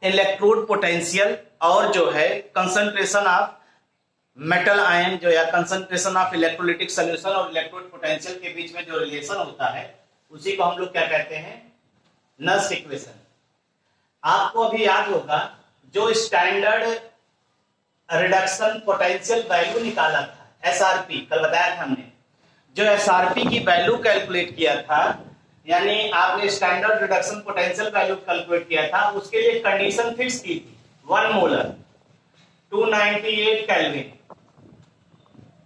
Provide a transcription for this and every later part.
Electrode potential और जो है कंसंट्रेशन ऑफ मेटल आयन जो या कंसंट्रेशन ऑफ इलेक्ट्रोलिटिक सॉल्यूशन और इलेक्ट्रोड पोटेंशियल के बीच में जो रिलेशन होता है उसी को हम लोग क्या कहते हैं, नस्ट इक्वेशन। आपको अभी याद होगा जो स्टैंडर्ड रिडक्शन पोटेंशियल वैल्यू निकाला था एसआरपी, कल बताया था हमने, जो एसआरपी की वैल्यू कैलकुलेट किया था, यानी आपने standard reduction potential value calculate किया था, उसके लिए कंडीशन फिक्स की थी 1 मोलर 298 केल्विन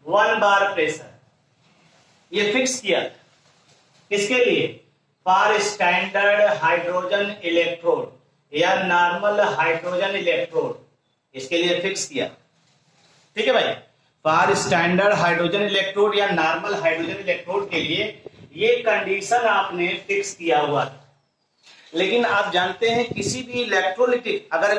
1 बार प्रेशर, ये फिक्स किया था। किसके लिए? फॉर स्टैंडर्ड हाइड्रोजन इलेक्ट्रोड या नॉर्मल हाइड्रोजन इलेक्ट्रोड, इसके लिए फिक्स किया। ठीक है भाई, फॉर स्टैंडर्ड हाइड्रोजन इलेक्ट्रोड या नॉर्मल हाइड्रोजन इलेक्ट्रोड के लिए ये कंडीशन आपने फिक्स किया हुआ था। लेकिन आप जानते हैं किसी भी इलेक्ट्रोलिटिक अगर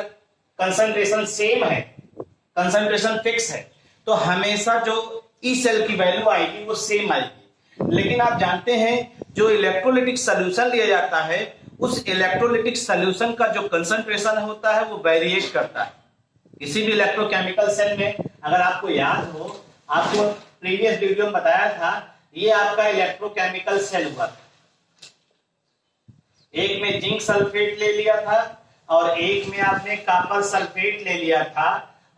कंसंट्रेशन सेम है, कंसंट्रेशन फिक्स है, तो हमेशा जो ई सेल की वैल्यू आएगी वो सेम आएगी। लेकिन आप जानते हैं जो इलेक्ट्रोलिटिक सॉल्यूशन लिया जाता है उस इलेक्ट्रोलिटिक सॉल्यूशन का जो कंसंट्रेशन होता है वो वेरिएट करता है। किसी भी इलेक्ट्रोकेमिकल सेल में अगर आपको याद हो, आपको प्रीवियस वीडियो में बताया था, ये आपका इलेक्ट्रोकेमिकल सेल हुआ था। एक में जिंक सल्फेट ले लिया था और एक में आपने कॉपर सल्फेट ले लिया था,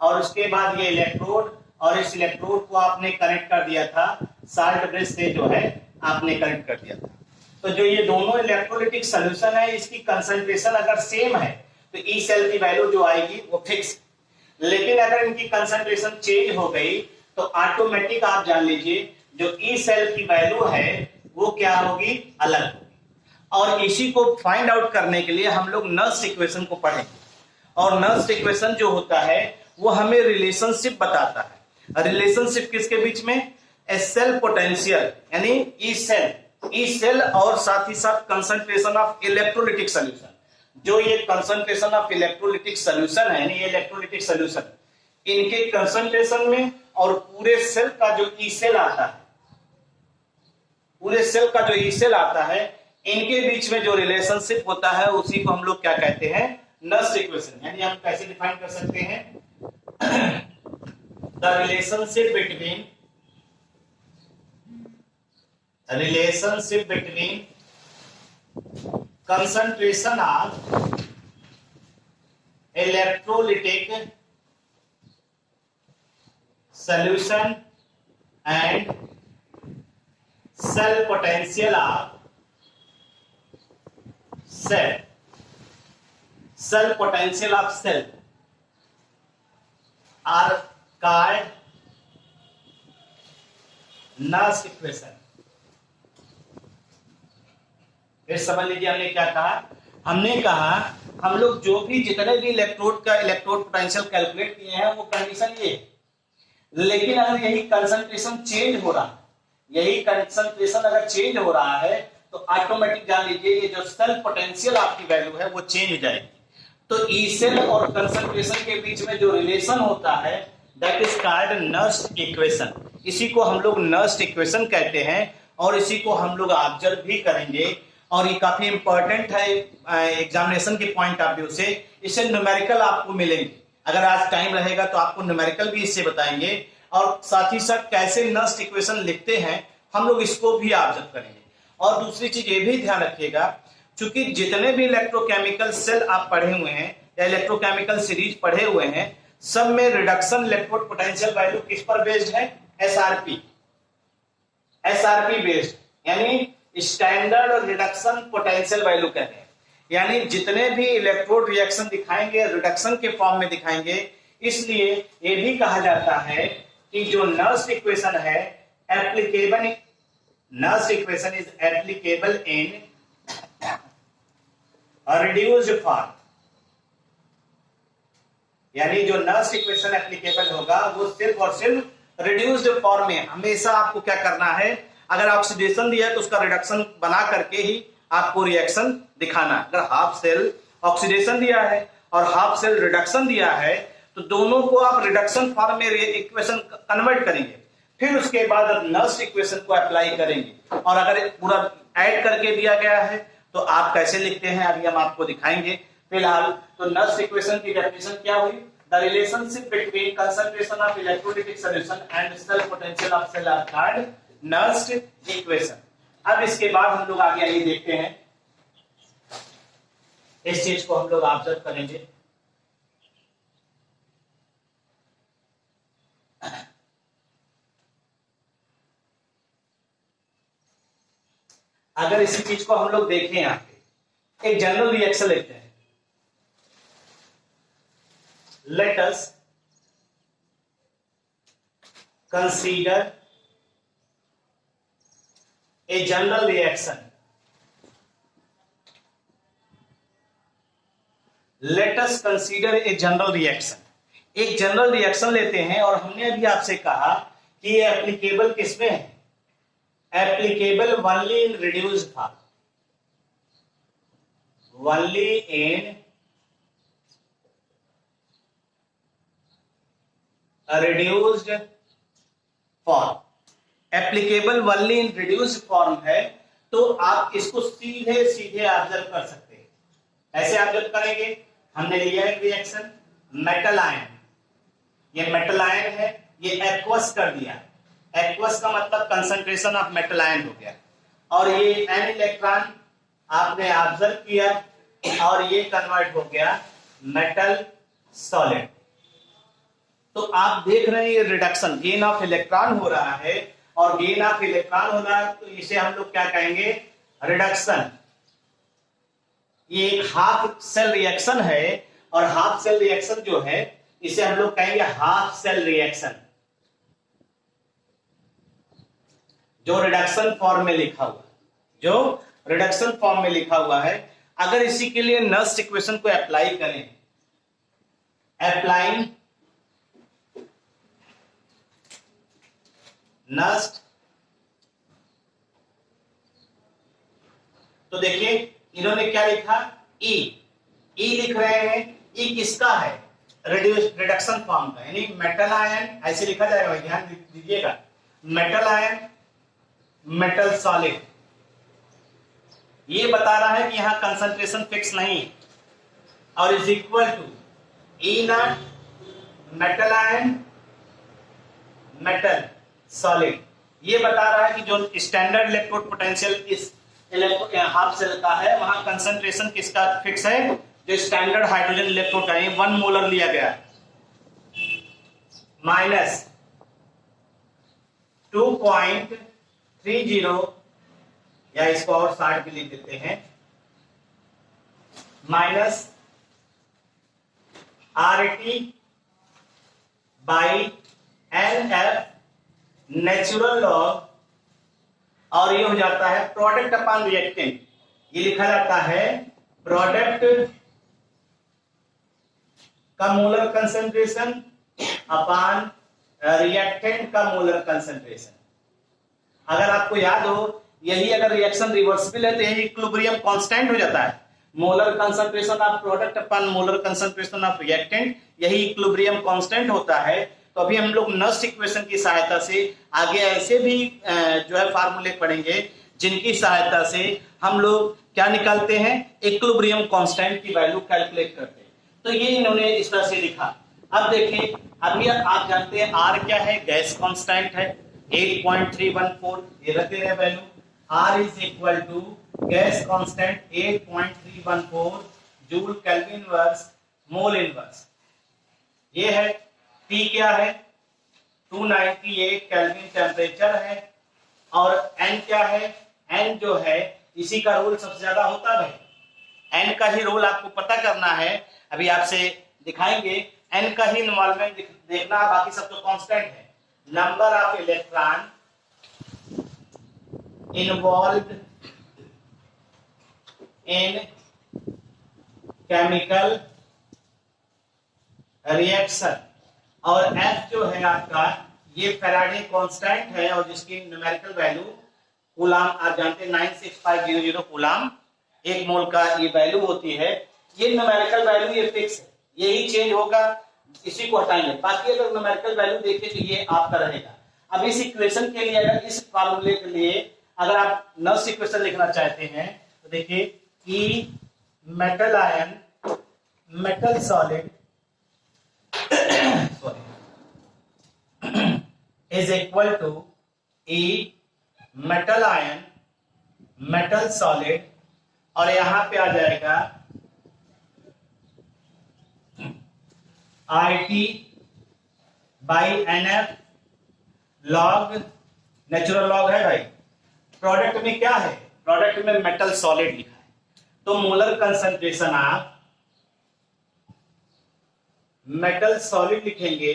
और उसके बाद ये इलेक्ट्रोड और इस इलेक्ट्रोड को आपने कनेक्ट कर दिया था साल्ट ब्रिज से, जो है आपने कनेक्ट कर दिया था। तो जो ये दोनों इलेक्ट्रोलिटिक सॉल्यूशन है इसकी कंसंट्रेशन अगर सेम है तो ई सेल की वैल्यू जो आएगी वो फिक्स। लेकिन अगर इनकी कंसंट्रेशन चेंज हो गई तो ऑटोमेटिक आप जान लीजिए जो ई सेल की वैल्यू है वो क्या होगी, अलग होगी। और इसी को फाइंड आउट करने के लिए हम लोग नस्ट इक्वेशन को पढ़ेंगे, और नस्ट इक्वेशन जो होता है वो हमें रिलेशनशिप बताता है। रिलेशनशिप किसके बीच में? सेल पोटेंशियल यानी ई सेल और साथ ही साथ कंसंट्रेशन ऑफ इलेक्ट्रोलिटिक सॉल्यूशन। जो ये कंसंट्रेशन ऑफ इलेक्ट्रोलिटिक सॉल्यूशन है, ये इलेक्ट्रोलिटिक सॉल्यूशन, इनके कंसंट्रेशन में और पूरे सेल का जो ई सेल आता है, पूरे सेल का जो ई सेल आता है, इनके बीच में जो रिलेशनशिप होता है उसी को हम लोग क्या कहते हैं, नस्ट इक्वेशन। यानी हम कैसे डिफाइन कर सकते हैं, the relationship between concentration of electrolytic solution and cell potential of cell potential of cell are called Nash equation। फिर समझ लीजिए हमने क्या कहा, हमने कहा हम लोग जो भी जितने भी इलेक्ट्रोड का इलेक्ट्रोड पोटेंशियल कैलकुलेट किए हैं वो कंडीशन ये, लेकिन अगर यही कंसंट्रेशन चेंज हो रहा है, यही कंसंट्रेशन अगर चेंज हो रहा है तो ऑटोमेटिक जान लीजिए ये जो सेल पोटेंशियल आपकी वैल्यू है वो चेंज हो जाएगी। तो ई सेल और कंसंट्रेशन के बीच में जो रिलेशन होता है that is called Nernst equation. इसी को हम लोग नस्ट इक्वेशन कहते हैं और इसी को हम लोग ऑब्जर्व भी करेंगे, और ये काफी इंपॉर्टेंट है एग्जामिनेशन के पॉइंट ऑफ व्यू से। इससे न्यूमेरिकल आपको मिलेंगे, अगर आज टाइम रहेगा तो आपको न्यूमेरिकल भी इससे बताएंगे, और साथ ही साथ कैसे नस्ट इक्वेशन लिखते हैं हम लोग इसको भी ऑब्जर्व करेंगे। और दूसरी चीज ये भी ध्यान रखिएगा, क्योंकि जितने भी इलेक्ट्रोकेमिकल सेल आप पढ़े हुए हैं या इलेक्ट्रोकेमिकल सीरीज पढ़े हुए हैं, सब में रिडक्शन इलेक्ट्रोड पोटेंशियल वैल्यू किस पर बेस्ड है, एसआरपी बेस्ड, यानी स्टैंडर्ड रिडक्शन पोटेंशियल वैल्यू कहते हैं। यानी जितने भी इलेक्ट्रोड रिएक्शन दिखाएंगे रिडक्शन के फॉर्म में दिखाएंगे, इसलिए ये भी कहा जाता है कि जो नस्ट इक्वेशन है applicable, Nernst equation is applicable in reduced form. यानी जो नस्ट इक्वेशन एप्लीकेबल होगा वो सिर्फ और सिर्फ रिड्यूस्ड फॉर्म में। हमेशा आपको क्या करना है, अगर ऑक्सीडेशन दिया है तो उसका रिडक्शन बना करके ही आपको रिएक्शन दिखाना। अगर हाफ सेल ऑक्सीडेशन दिया है और हाफ सेल रिडक्शन दिया है तो दोनों को आप रिडक्शन फॉर्म में इक्वेशन कन्वर्ट करेंगे, फिर उसके बाद आप नस्ट इक्वेशन को अप्लाई करेंगे। और अगर पूरा ऐड करके दिया गया है तो आप कैसे लिखते हैं अभी हम आपको दिखाएंगे। फिलहाल तो नस्ट इक्वेशन की डेफिनेशन क्या हुई? The relationship between concentration of electrolytic solution and cell potential of cell are called Nernst equation. अब इसके बाद हम लोग आगे आइए देखते हैं, इस चीज को हम लोग ऑब्जर्व करेंगे। अगर इसी चीज को हम लोग देखें, यहां पे एक जनरल रिएक्शन लेते हैं। Let us consider a general reaction. Let us consider a general reaction. एक जनरल रिएक्शन लेते हैं और हमने अभी आपसे कहा कि ये एप्लीकेबल किसमें है? applicable only in reduced form, only in a reduced form, applicable only in reduced form है, तो आप इसको सीधे सीधे ऑब्जर्व कर सकते हैं। ऐसे ऑब्जर्व करेंगे, हमने लिया एक रिएक्शन मेटल आयन, ये मेटल आयन है, ये एक्वस कर दिया। एक्वस का मतलब कंसंट्रेशन ऑफ मेटल आयन हो गया, और ये एन इलेक्ट्रॉन आपने ऑब्जर्व किया और ये कन्वर्ट हो गया मेटल सॉलिड। तो आप देख रहे हैं ये रिडक्शन, गेन ऑफ इलेक्ट्रॉन हो रहा है, और गेन ऑफ इलेक्ट्रॉन हो रहा है तो इसे हम लोग क्या कहेंगे? रिडक्शन। ये एक हाफ सेल रिएक्शन है, और हाफ सेल रिएक्शन जो है इसे हम लोग कहेंगे हाफ सेल रिएक्शन, जो रिडक्शन फॉर्म में लिखा हुआ, जो रिडक्शन फॉर्म में लिखा हुआ है। अगर इसी के लिए नस्ट इक्वेशन को अप्लाई करें, अप्लाइंग नस्ट, तो देखिए इन्होंने क्या लिखा? ई। ई लिख रहे हैं, ई किसका है? रिडक्शन फॉर्म का, यानी मेटल आयन, ऐसे लिखा जाएगा, ध्यान दीजिएगा, मेटल आयन मेटल सॉलिड। ये बता रहा है कि यहां कंसंट्रेशन फिक्स नहीं, और is equal to E naught metal ion metal solid. ये बता रहा है कि जो स्टैंडर्ड इलेक्ट्रोड पोटेंशियल इस हाफ सेल का है, वहां कंसंट्रेशन किसका फिक्स है? जो स्टैंडर्ड हाइड्रोजन इलेक्ट्रोड का 1 मोलर लिया गया है, माइनस 2.30, या इसको और 60 भी लिख देते हैं, minus RT by NF natural log, और ये हो जाता है प्रोडक्ट अपॉन रिएक्टेंट। ये लिखा जाता है प्रोडक्ट का मोलर कंसंट्रेशन अपॉन रिएक्टेंट का मोलर कंसंट्रेशन। अगर आपको याद हो, यही अगर रिएक्शन रिवर्सिबल है तो यही इक्विलिब्रियम कांस्टेंट हो जाता है। Molar concentration of product upon molar concentration of reactant, यही इक्विलिब्रियम कांस्टेंट होता है। तो अभी हम लोग नस्ट इक्वेशन की सहायता से आगे ऐसे भी जो है फार्मूले पढ़ेंगे, जिनकी सहायता से हम लोग क्या निकालते हैं? इक्विलिब्रियम कांस्टेंट की वैल्यू कैलकुलेट करते हैं। तो ये इन्होंने इस तरह से लिखा। अब देखिए, अभी आप जानते हैं R क्या है? गैस कांस्टेंट है 8.314, ये रख दे रहे हैं value. R is equal to gas constant 8.314 joule kelvin inverse mole inverse. ये है T क्या है? 298 केल्विन टेम्परेचर है, और N क्या है? N जो है इसी का रोल सबसे ज्यादा होता है, N का ही रोल आपको पता करना है। अभी आपसे दिखाएंगे, N का ही इन्वॉल्वमेंट देखना, बाकी सब तो कांस्टेंट है। Number of electron involved in chemical reaction, और F जो है आपका ये फैराडे कांस्टेंट है, और जिसकी न्यूमेरिकल वैल्यू कूलाम आप जानते हैं 96500 कूलाम एक मोल का ये वैल्यू होती है। ये न्यूमेरिकल वैल्यू ये फिक्स है, यही चेंज होगा, इसी को हटाएंगे। बाकी अगर न्यूमेरिकल वैल्यू देखें तो ये आपका रहेगा। अब इस इक्वेशन के लिए, अगर इस फार्मूले के लिए अगर आप नस्ट इक्वेशन लिखना चाहते हैं तो देखिए, E metal ion metal solid is equal to E metal ion metal solid, और यहां पे आ जाएगा IT by NF log, natural log है भाई। प्रोडक्ट में क्या है, प्रोडक्ट में मेटल सॉलिड लिखा है, तो मोलर कंसंट्रेशन आप मेटल सॉलिड लिखेंगे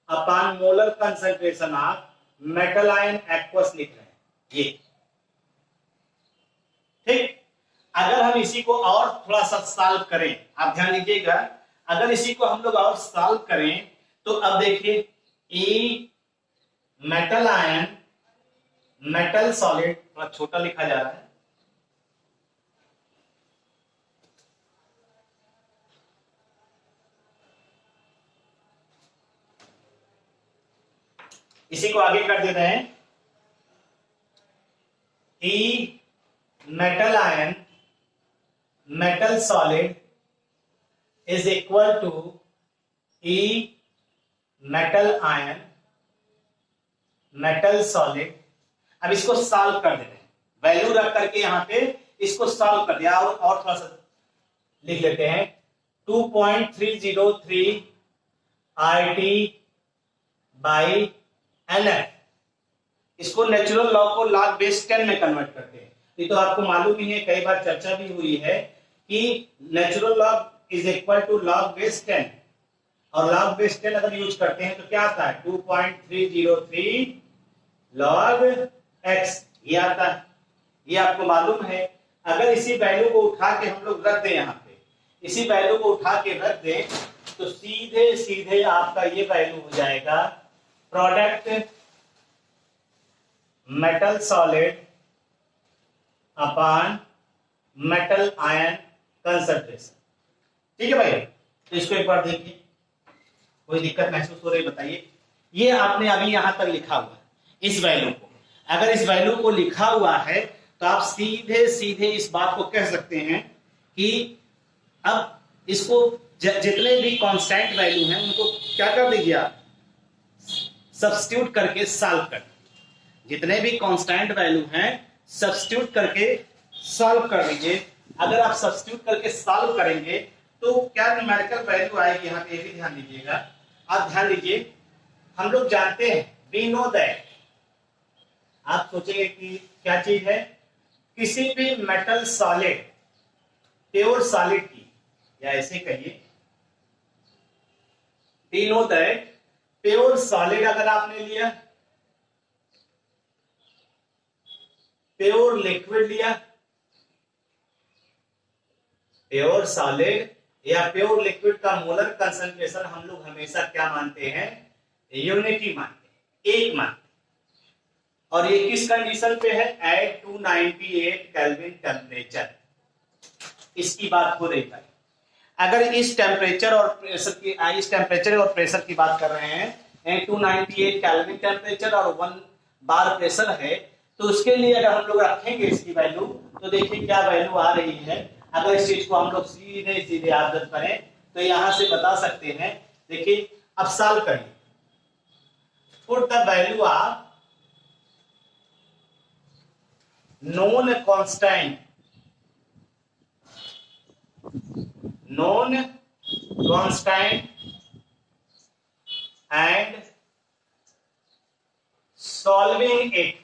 अपॉन मोलर कंसंट्रेशन आप मेटल आयन एक्वस लिख रहे हैं ये, ठीक। अगर हम इसी को और थोड़ा सा सॉल्व करें, आप ध्यान दीजिएगा, अगर इसी को हम लोग और सॉल्व करें तो अब देखिए E metal ion metal solid, थोड़ा छोटा लिखा जा रहा है, इसी को आगे कर देते हैं, E metal ion metal solid is equal to E metal ion metal solid. अब इसको सॉल्व कर देते हैं, वैल्यू रख करके यहां पे इसको सॉल्व कर दिया, और थोड़ा सा लिख लेते हैं 2.303 RT बाई NF। इसको नेचुरल लॉग को लॉग बेस 10 में कन्वर्ट करते हैं। ये तो आपको मालूम ही है, कई बार चर्चा भी हुई है कि natural log is equal to log base 10, और लॉग बेस 10 अगर यूज करते हैं तो क्या आता है 2.303 लॉग x, ये आता है, ये आपको मालूम है। अगर इसी वैल्यू को उठा के हम लोग रख दें, यहाँ पे इसी वैल्यू को उठा के रख दें तो सीधे सीधे आपका ये वैल्यू हो जाएगा product metal solid upon metal ion concentration, ठीक है भाई। तो इसको एक बार देखिए, कोई दिक्कत महसूस हो रही बताइए। ये आपने अभी यहां तक लिखा हुआ है, इस वैल्यू को, अगर इस वैल्यू को लिखा हुआ है तो आप सीधे सीधे इस बात को कह सकते हैं कि अब इसको जितने भी कांस्टेंट वैल्यू हैं उनको क्या कर दीजिए आप, सब्स्टिट्यूट करके सॉल्व कर, जितने भी कांस्टेंट वैल्यू हैं सब्स्टिट्यूट करके सॉल्व कर दीजिए। अगर आप सब्स्टिट्यूट करके सॉल्व करेंगे तो क्या न्यूमेरिकल वैल्यू आएगी, यहाँ पे भी ध्यान दीजिएगा। आप ध्यान दीजिए, हम लोग जानते हैं, वी नो दैट, आप सोचेंगे कि क्या चीज है, किसी भी मेटल सॉलिड, प्योर सॉलिड की, या ऐसे कहिए we know that pure solid अगर आपने लिया, प्योर लिक्विड लिया, प्योर सॉलिड या प्योर लिक्विड का मोलर कंसंट्रेशन हम लोग हमेशा क्या मानते हैं, यूनिटी मानते हैं, एक मानते हैं। और ये किस कंडीशन पे है, एट 298 केल्विन टेम्परेचर, इसकी बात हो रही है। अगर इस टेम्परेचर और प्रेशर की, इस टेम्परेचर और प्रेशर की बात कर रहे हैं, 298 केल्विन टेम्परेचर और 1 बार प्रेशर है, तो उसके लिए अगर हम लोग रखेंगे इसकी वैल्यू, तो देखिए क्या वैल्यू आ रही है। अगर इस चीज को हम लोग सीधे सीधे आदत करें तो यहां से बता सकते हैं, देखिए अब सॉल्व करिए, put the value of known constant and solving it,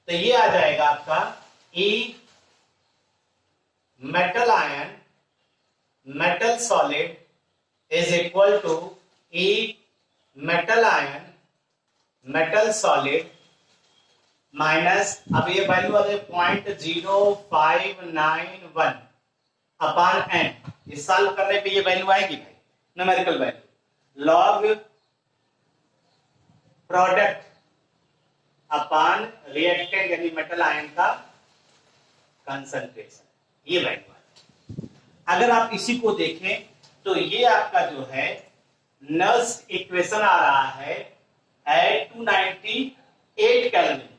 तो ये आ जाएगा आपका E metal ion metal solid is equal to E metal ion metal solid minus, अब ये वैल्यू आ जाए 0.0591 अपॉन n, ये सॉल्व करने पे ये वैल्यू आएगी भाई, numerical value, log product upon reactant यानी मेटल आयन का कंसंट्रेशन, ये वैल्यू आएगी। अगर आप इसी को देखें तो ये आपका जो है नल्स इक्वेशन आ रहा है at 298 Kelvin.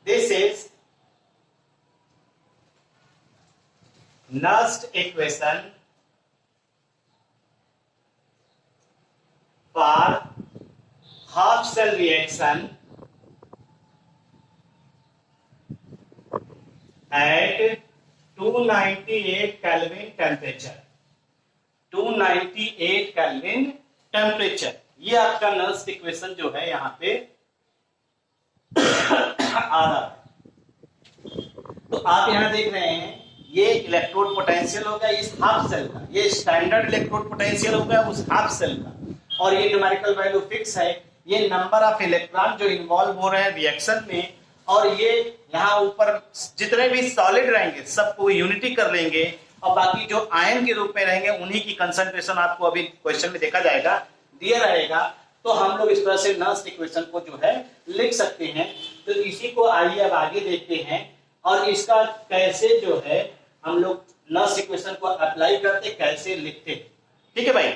This is Nernst equation for half cell reaction at 298 Kelvin temperature. 298 Kelvin temperature, ये आपका नर्स्ट इक्वेशन जो है यहाँ पे आ रहा है। तो आप यहाँ देख रहे हैं ये इलेक्ट्रोड पोटेंशियल होगा इस हाफ सेल का, ये स्टैंडर्ड इलेक्ट्रोड पोटेंशियल होगा उस हाफ सेल का, और ये न्यूमेरिकल वैल्यू फिक्स है। ये नंबर ऑफ इलेक्ट्रॉन जो इन्वॉल्व हो रहे हैं रिएक्शन में, और ये यहाँ ऊपर जितने भी सॉलिड रहेंगे सबको यूनिटी कर लेंगे, और बाकी जो आयन के रूप में रहेंगे उन्हीं की कंसंट्रेशन आपको अभी क्वेश्चन में देखा जाएगा, दिया रहेगा। तो हम लोग इस तरह से नर्स्ट इक्वेशन को जो है लिख सकते हैं। तो इसी को आइए अब आगे देखते हैं, और इसका कैसे जो है हम लोग नर्स्ट इक्वेशन को अप्लाई करते, कैसे लिखते। ठीक है भाई,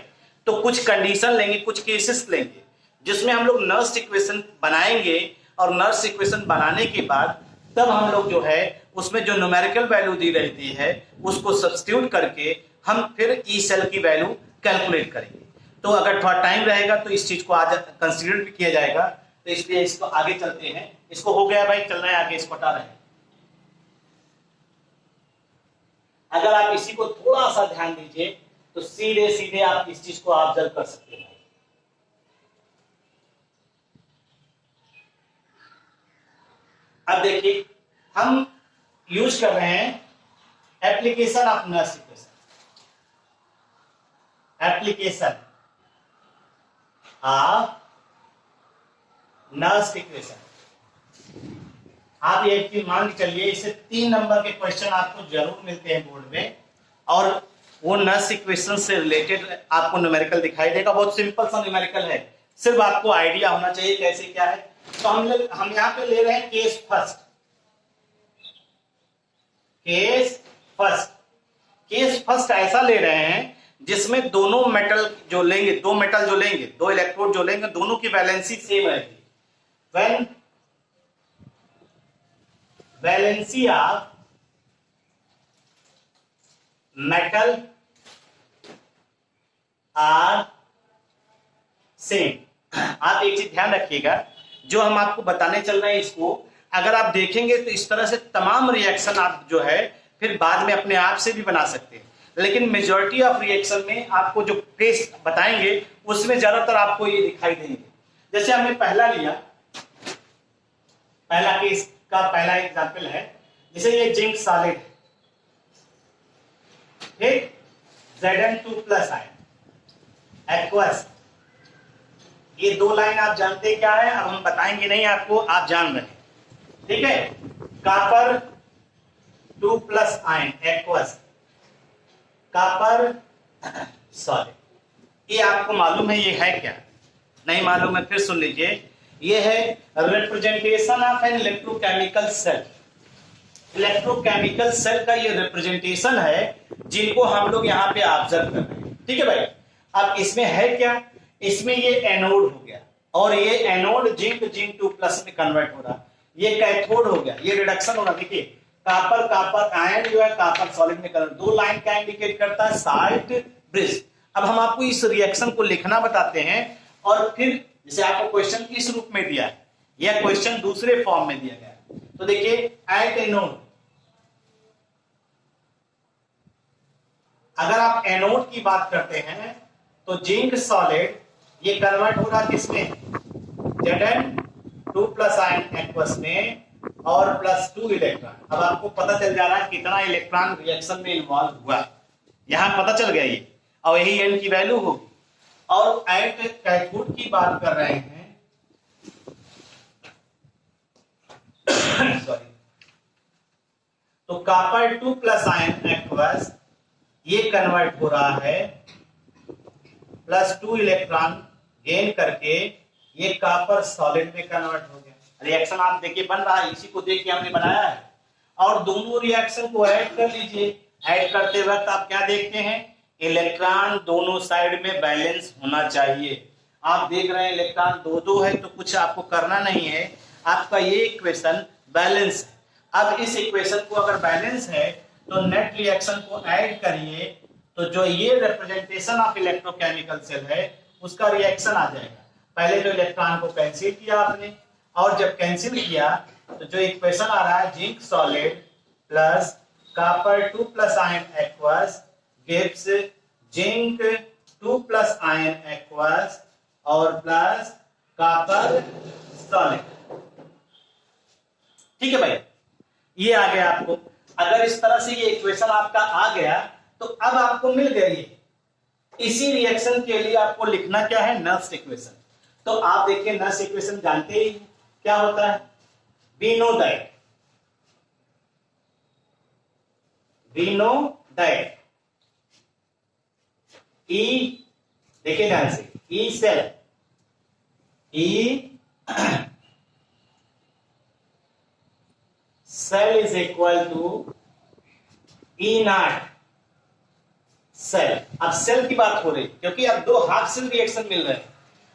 तो कुछ कंडीशन लेंगे, कुछ केसेस लेंगे जिसमें हम लोग नर्स्ट इक्वेशन बनाएंगे, और नर्स्ट इक्वेशन बनाने के बाद तब हम लोग जो है उसमें जो न्यूमेरिकल वैल्यू दी रहती है उसको सब्स्टिट्यूट करके हम फिर ई सेल की वैल्यू कैलकुलेट करेंगे। तो अगर थोड़ा टाइम रहेगा तो इस चीज को आज कंसीडर भी किया जाएगा, तो इसलिए इसको आगे चलते हैं। इसको हो गया भाई, चल रहा है आगे, इसको हटा रहे हैं। अगर आप इसी को थोड़ा सा ध्यान दीजिए तो सीधे सीधे आप इस चीज को ऑब्जर्व कर सकते हैं। अब देखिए हम यूज कर रहे हैं application of Nernst equation, application of Nernst equation. आप एक चीज मान के चलिए, इससे 3 नंबर के क्वेश्चन आपको जरूर मिलते हैं बोर्ड में, और वो नर्स्ट इक्वेशन से रिलेटेड आपको न्यूमेरिकल दिखाई देगा। बहुत सिंपल सा न्यूमेरिकल है, सिर्फ आपको आइडिया होना चाहिए कैसे क्या है। तो हम यहाँ पे ले रहे हैं केस फर्स्ट। केस फर्स्ट ऐसा ले रहे हैं जिसमें दोनों मेटल जो लेंगे, दो इलेक्ट्रोड जो लेंगे, दोनों की वैलेंसी सेम रहेगी। When valency of metal are same. आप एक चीज ध्यान रखिएगा, जो हम आपको बताने चल रहे हैं इसको अगर आप देखेंगे तो इस तरह से तमाम रिएक्शन आप जो है फिर बाद में अपने आप से भी बना सकते हैं, लेकिन मेजॉरिटी ऑफ रिएक्शन में आपको जो केस बताएंगे उसमें ज्यादातर आपको ये दिखाई देंगे। जैसे हमने पहला लिया, पहला केस का पहला एग्जांपल है, जैसे ये जिंक सॉलिड है, ठीक, Zn2+ आयन एक्वस। ये 2 लाइन आप जानते क्या है, अब हम बताएंगे नहीं आपको, आप जान रहे हैं, ठीक है। Copper 2+ ion aqueous, copper solid. ये आपको मालूम है ये है क्या? नहीं मालूम है, फिर सुन लीजिए। ये है representation of an electrochemical cell. Electrochemical cell का ये रिप्रेजेंटेशन है जिनको हम लोग यहाँ पे ऑब्जर्व कर रहे हैं, ठीक है भाई। अब इसमें है क्या, इसमें ये एनोड हो गया, और ये एनोड जिंक 2+ में कन्वर्ट हो रहा, ये कैथोड हो गया, ये रिडक्शन हो रहा। देखिए कॉपर आयन जो है कॉपर सॉलिड में कन्वर्ट, 2 लाइन क्या इंडिकेट करता है, साल्ट ब्रिज। अब हम आपको इस रिएक्शन को लिखना बताते हैं, और फिर जैसे आपको क्वेश्चन किस रूप में दिया है, यह क्वेश्चन दूसरे फॉर्म में दिया गया है। तो देखिए एट एनोड, अगर आप एनोड की बात करते हैं तो जिंक सॉलिड ये कन्वर्ट हो रहा किसमें, Zn2+ आयन एक्वस में, और +2 इलेक्ट्रॉन। अब आपको पता चल जा रहा है कितना इलेक्ट्रॉन रिएक्शन में इन्वॉल्व हुआ, यहां पता चल गया ये, और यही n की वैल्यू होगी। और एट कैथोड की बात कर रहे हैं सॉरी, तो कॉपर 2+ आयन एक्वस ये कन्वर्ट हो रहा है, +2 इलेक्ट्रॉन गेन करके ये कॉपर सॉलिड में कन्वर्ट हो गया। रिएक्शन आप देखिए बन रहा है, इसी को देख के हमने बनाया है। और दोनों रिएक्शन को ऐड कर लीजिए, ऐड करते वक्त आप क्या देखते हैं, इलेक्ट्रॉन दोनों साइड में बैलेंस होना चाहिए। आप देख रहे हैं इलेक्ट्रॉन 2-2 है, तो कुछ आपको करना नहीं है, आपका ये इक्वेशन बैलेंस है। अब इस इक्वेशन को अगर बैलेंस है तो नेट रिएक्शन को ऐड करिए तो जो ये रिप्रेजेंटेशन ऑफ इलेक्ट्रोकेमिकल सेल है उसका रिएक्शन आ जाएगा। पहले जो इलेक्ट्रॉन को कैंसिल किया आपने, और जब कैंसिल किया तो जो इक्वेशन आ रहा है zinc solid plus copper 2 plus ion aqueous gives zinc 2 plus ion aqueous और प्लस कॉपर सॉलिड। ठीक है भाई, ये आ गया आपको। अगर इस तरह से ये इक्वेशन आपका आ गया तो अब आपको मिल गई। इसी रिएक्शन के लिए आपको लिखना क्या है, नर्स इक्वेशन। तो आप देखिए नर्स इक्वेशन जानते ही क्या होता है, वी नो दैट ई, देखिए ध्यान से, E cell, E cell is equal to E naught cell. अब सेल की बात हो रही क्योंकि अब दो हाफ सेल रिएक्शन मिल रहे हैं।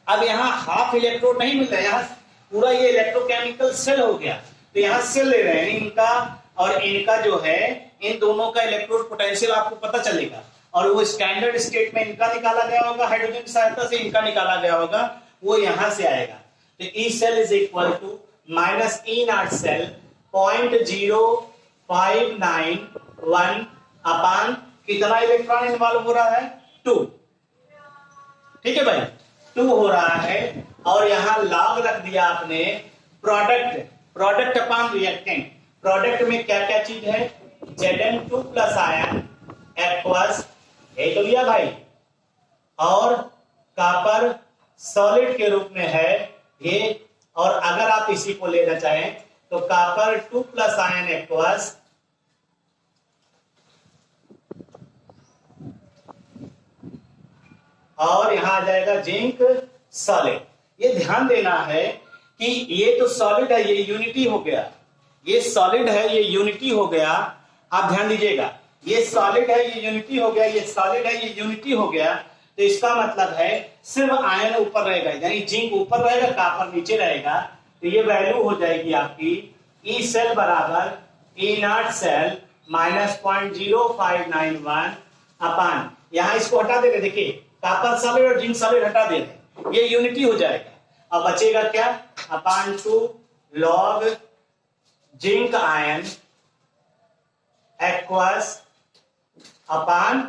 अब यहाँ हाफ इलेक्ट्रोड नहीं मिल रहा है, यहाँ पूरा ये इलेक्ट्रोकेमिकल सेल हो गया। तो यहाँ सेल ले रहे हैं, इनका और इनका जो है, इन दोनों का इलेक्ट्रोड पोटेंशियल आपको पता चलेगा। और वो स्टैंडर्ड स्टेट में इनका निकाला गया होगा, हाइड्रोजन की सहायता से इनका निकाला गया होगा, वो यहां से आएगा। तो E cell is equal to minus E naught cell 0.0591 upon कितना इलेक्ट्रॉन इन्वॉल्व हो रहा है, 2। ठीक है भाई, 2 हो रहा है। और यहां लॉग रख दिया आपने प्रोडक्ट अपान रिएक्टेंट। प्रोडक्ट में क्या क्या चीज है, Zn2 प्लस आयन एक्वस, ये तो लिया भाई, और कॉपर सॉलिड के रूप में है ये। और अगर आप इसी को लेना चाहें तो कॉपर 2 प्लस आयन एक्वस और यहां आ जाएगा जिंक सॉलिड। ये ध्यान देना है कि ये तो सॉलिड है, ये यूनिटी हो गया, ये सॉलिड है, ये यूनिटी हो गया। आप ध्यान दीजिएगा, ये सॉलिड है, ये यूनिटी हो गया, ये सॉलिड है, ये यूनिटी हो गया। तो इसका मतलब है सिर्फ आयन ऊपर रहेगा, यानी जिंक ऊपर रहेगा, कॉपर नीचे रहेगा। तो ये वैल्यू हो जाएगी आपकी ई सेल बराबर ई नॉट सेल माइनस 0.0591 अपान, यहां इसको हटा दे रहे, देखिए कॉपर सॉलिड और जिंक सॉलिड हटा दे रहे, ये यूनिटी हो जाएगा। अब बचेगा क्या, अपान 2 लॉग जिंक आयन एक्वस अपान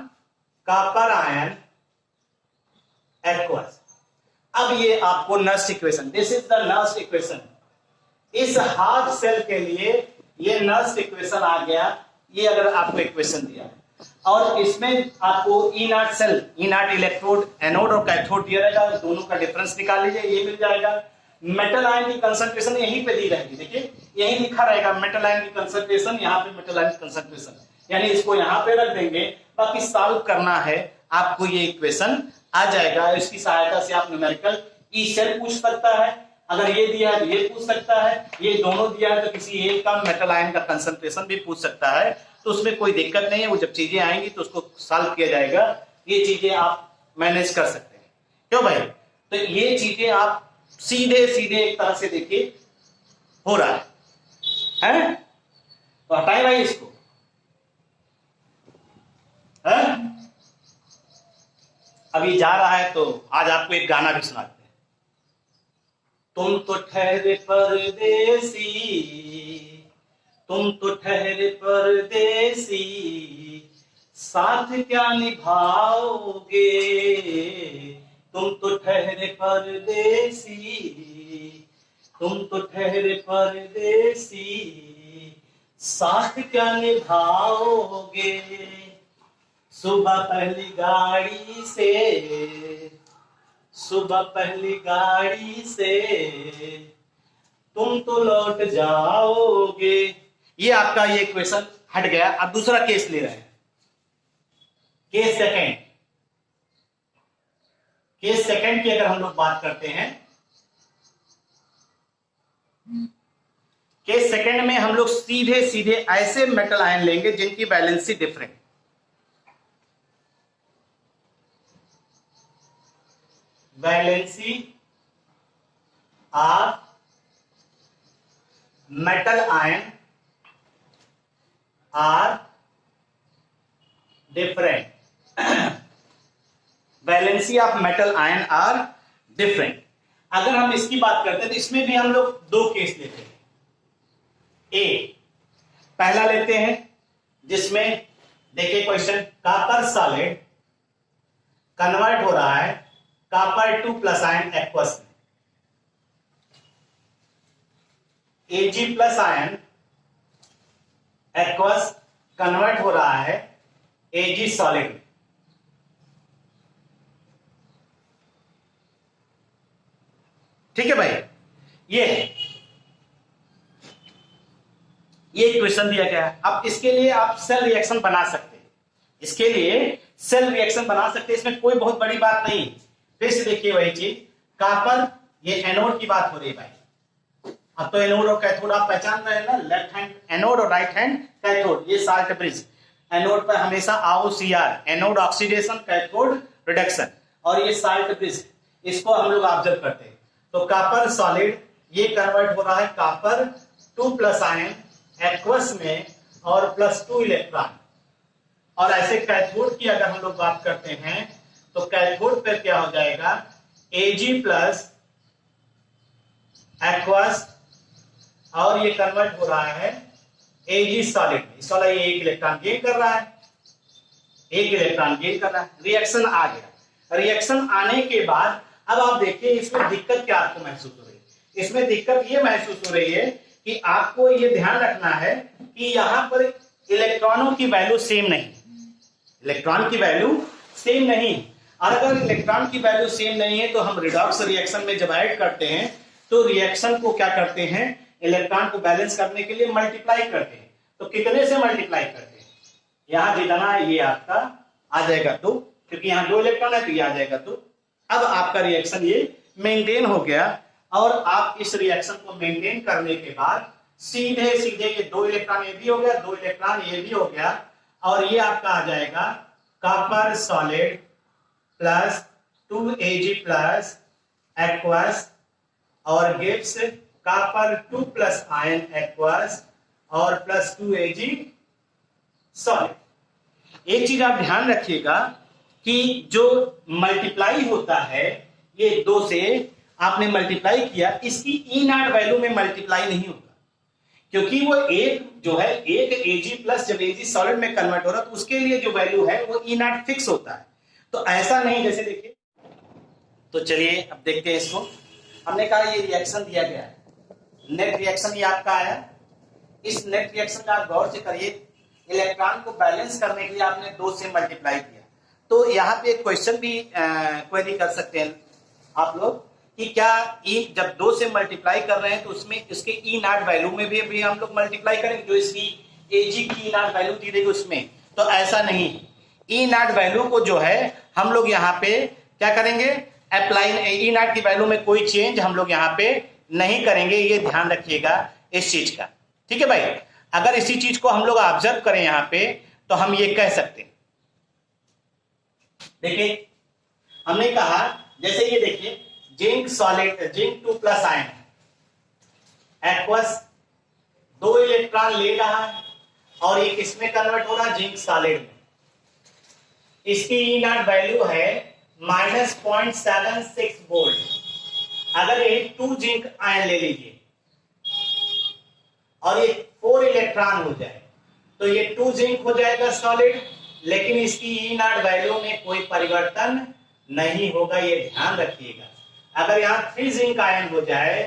कॉपर आयन एक्वस। अब ये आपको Nernst equation, this is the Nernst equation. इस हाफ सेल के लिए ये नर्स इक्वेशन आ गया। ये अगर आपको इक्वेशन दिया है और इसमें आपको E naught cell, E naught electrode, anode और कैथोड दिया रहेगा, दोनों का डिफरेंस निकाल लीजिए, ये मिल जाएगा। मेटल आयन की कंसंट्रेशन यहीं पे दी रहेगी, देखिए यहीं लिखा रहेगा मेटल आयन की कंसंट्रेशन, यहाँ पे मेटल आयन की कंसंट्रेशन, यानी इसको यहाँ पे रख देंगे। बाकी सॉल्व करना है आपको, ये इक्वेशन आ जाएगा। इसकी सहायता से आप न्यूमेरिकल ई सेल पूछ सकता है, अगर ये दिया है तो ये पूछ सकता है, ये दोनों दिया है तो किसी एक का मेटल आयन का कंसंट्रेशन भी पूछ सकता है। तो उसमें कोई दिक्कत नहीं है, वो जब चीजें आएंगी तो उसको सॉल्व किया जाएगा। ये चीजें आप मैनेज कर सकते हैं, क्यों भाई। तो ये चीजें आप सीधे एक तरह से देखिए हो रहा है? तो हटाए भाई इसको, है? अभी जा रहा है तो आज आपको एक गाना भी सुनाते हैं। तुम तो ठहरे परदेसी, तुम तो ठहरे परदेसी, साथ क्या निभाओगे। तुम तो ठहरे परदेसी, तुम तो ठहरे परदेसी, साथ क्या निभाओगे। सुबह पहली गाड़ी से, सुबह पहली गाड़ी से तुम तो लौट जाओगे। ये आपका ये क्वेश्चन हट गया। अब दूसरा केस ले रहे हैं, केस सेकंड। केस सेकंड की अगर हम लोग बात करते हैं, केस सेकंड में हम लोग सीधे ऐसे मेटल आयन लेंगे जिनकी valency different, valency of metal ion are different, valency of metal ion are different. अगर हम इसकी बात करते हैं तो इसमें भी हम लोग दो केस लेते हैं। ए पहला लेते हैं जिसमें देखिए क्वेश्चन, कॉपर सॉलिड कन्वर्ट हो रहा है कॉपर 2+ आयन एक्वस में, Ag+ आयन एक्वस कन्वर्ट हो रहा है Ag सॉलिड में। ठीक है भाई, ये इक्वेशन दिया गया है। अब इसके लिए आप सेल रिएक्शन बना सकते हैं, इसके लिए सेल रिएक्शन बना सकते हैं, इसमें कोई बहुत बड़ी बात नहीं। फिर से देखिए वही चीज, कॉपर, ये एनोड की बात हो रही है भाई। अब तो एनोड और कैथोड आप पहचान रहे हैं ना, लेफ्ट हैंड एनोड और राइट हैंड कैथोड। ये साल्ट ब्रिज, एनोड पर हमेशा AOCR, anode oxidation, cathode reduction, और ये साल्ट ब्रिज, इसको हम लोग ऑब्जर्व करते हैं। तो कॉपर सॉलिड ये कन्वर्ट हो रहा है कॉपर 2+ आयन एक्वस में और +2 इलेक्ट्रॉन। और ऐसे कैथोड की अगर हम लोग बात करते हैं तो कैथोड पर क्या हो जाएगा, Ag+ एक्वस, और ये कन्वर्ट हो रहा है Ag सॉलिड में। इस वाला ये एक इलेक्ट्रॉन गेन कर रहा है, एक इलेक्ट्रॉन गेन कर रहा है। रिएक्शन आ गया। रिएक्शन आने के बाद अब आप देखिए इसमें दिक्कत क्या आपको महसूस हो रही है। इसमें दिक्कत ये महसूस हो रही है कि आपको ये ध्यान रखना है कि यहां पर इलेक्ट्रॉनों की वैल्यू सेम नहीं, इलेक्ट्रॉन की वैल्यू सेम नहीं। और अगर इलेक्ट्रॉन की वैल्यू सेम नहीं है तो हम रिडॉक्स रिएक्शन में जब ऐड करते हैं तो रिएक्शन को क्या करते हैं, इलेक्ट्रॉन को बैलेंस करने के लिए मल्टीप्लाई करते हैं। तो कितने से मल्टीप्लाई करते हैं, यहां जितना ये आपका आ जाएगा 2, क्योंकि यहां 2 इलेक्ट्रॉन है तो ये आ जाएगा 2। अब आपका रिएक्शन ये मेंटेन हो गया, और आप इस रिएक्शन को मेंटेन करने के बाद सीधे सीधे ये 2 इलेक्ट्रॉन ये भी हो गया, 2 इलेक्ट्रॉन ये भी हो गया, और ये आपका आ जाएगा कॉपर सॉलिड +2 Ag+ एक्वस, और गिव्स कॉपर 2+ आयन एक्वस और +2 Ag सॉलिड। एक चीज आप ध्यान रखिएगा कि जो मल्टीप्लाई होता है, ये 2 से आपने मल्टीप्लाई किया, इसकी E0 वैल्यू में मल्टीप्लाई नहीं होगा, क्योंकि वो एक जो है एक Ag+ जब Ag सॉलिड में कन्वर्ट हो रहा है तो उसके लिए जो वैल्यू है वो E0 फिक्स होता है। तो ऐसा नहीं, जैसे देखिए, तो चलिए अब देखते हैं इसको। हमने कहा ये रिएक्शन दिया गया है, नेट रिएक्शन ये आपका आया। इस नेट रिएक्शन का आप गौर से करिए, इलेक्ट्रॉन को बैलेंस करने के लिए आपने 2 से मल्टीप्लाई किया। तो यहाँ पे एक क्वेश्चन भी क्वेरी कर सकते हैं आप लोग कि क्या जब 2 से मल्टीप्लाई कर रहे हैं तो उसमें इसके E0 वैल्यू में भी हम लोग मल्टीप्लाई करेंगे, जो इसकी Ag की E0 वैल्यू दी गई उसमें। तो ऐसा नहीं, E0 वैल्यू को जो है हम लोग यहाँ पे क्या करेंगे, अप्लाई, E0 की वैल्यू में कोई चेंज हम लोग यहाँ पे नहीं करेंगे, ये ध्यान रखिएगा इस चीज का। ठीक है भाई, अगर इसी चीज को हम लोग ऑब्जर्व करें यहाँ पे तो हम ये कह सकते हैं, देखिए हमने कहा जैसे ये देखिए zinc solid, zinc 2+ ion aqueous 2 electron ले रहा है और ये किसमें कन्वर्ट हो रहा है, जिंक सॉलिड में। इसकी E0 वैल्यू है -0.76 वोल्ट। अगर ये 2 जिंक आयन ले लीजिए और ये 4 इलेक्ट्रॉन हो जाए तो ये 2 जिंक हो जाएगा सॉलिड, लेकिन इसकी E0 वैल्यू में कोई परिवर्तन नहीं होगा, ये ध्यान रखिएगा। अगर यहाँ 3 जिंक आयन हो जाए,